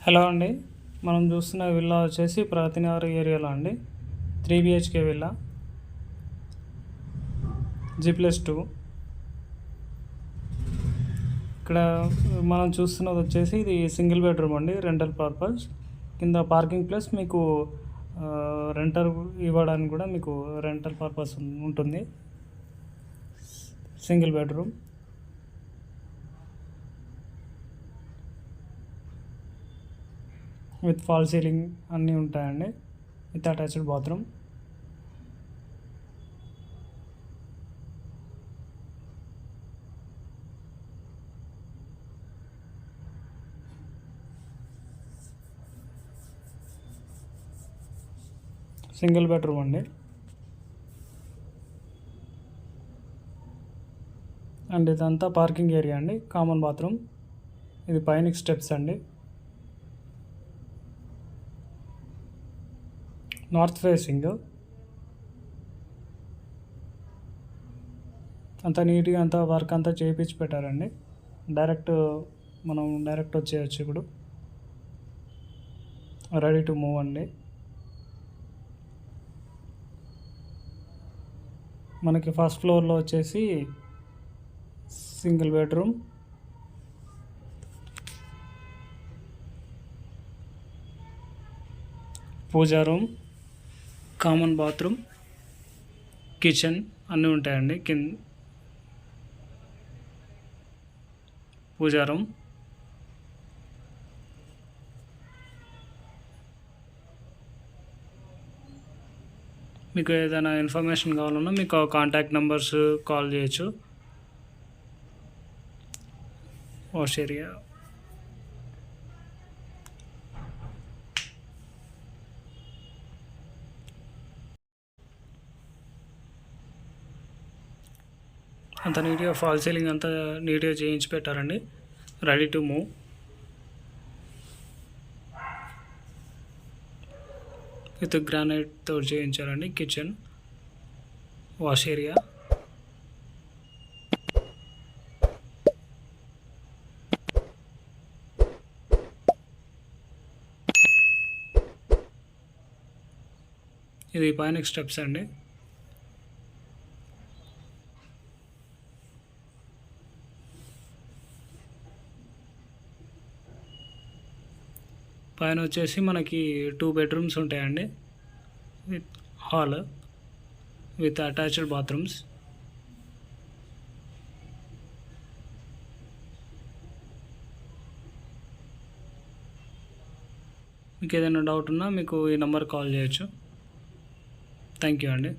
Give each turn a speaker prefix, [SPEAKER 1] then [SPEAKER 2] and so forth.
[SPEAKER 1] Hello అండి. మనం చూస్తున్న విల్లా వచ్చేసి ప్రతినగర్ ఏరియాలో అండి. 3 BHK విల్లా, G+2. ఇక్కడ మనం చూస్తున్నది వచ్చేసి ఇది సింగిల్ బెడ్రూమ్ అండి, రెంటల్ పర్పస్. కింద పార్కింగ్ ప్లస్ మీకు రెంటర్ ఇవ్వడానికి కూడా మీకు రెంటల్ పర్పస్ ఉంటుంది. Single bedroom with fall ceiling అన్నీ ఉంటాయండి, with attached bathroom. Single bedroom అండి. అండ్ ఇదంతా పార్కింగ్ ఏరియా అండి, కామన్ బాత్రూమ్. ఇది పైన స్టెప్స్ అండి. North facing. అంత నీట్గా అంతా వర్క్ అంతా చేయించి పెట్టారండి. మనం డైరెక్ట్ వచ్చేయచ్చు. ఇప్పుడు రెడీ టు మూవ్ అండి. మనకి ఫస్ట్ ఫ్లోర్లో వచ్చేసి single bedroom, puja room, common bathroom, kitchen అన్నీ ఉంటాయండి. పూజా రూమ్. మీకు ఏదైనా ఇన్ఫర్మేషన్ కావాలన్నా మీకు కాంటాక్ట్ నెంబర్స్ కాల్ చేయొచ్చు. Wash area. అంత నీట్గా ఫాల్ సీలింగ్ అంతా నీట్గా చేయించి పెట్టారండి. Ready to move. విత్ గ్రానైట్తో చేయించారండి. Kitchen, wash area. ఇది పైన స్టెప్స్ అండి. పైన వచ్చేసి మనకి 2 బెడ్రూమ్స్ ఉంటాయండి, with hall, with attached bathrooms. మీకు ఏదైనా డౌట్ ఉన్నా మీకు ఈ నెంబర్ కాల్ చేయొచ్చు. థ్యాంక్ యూ అండి.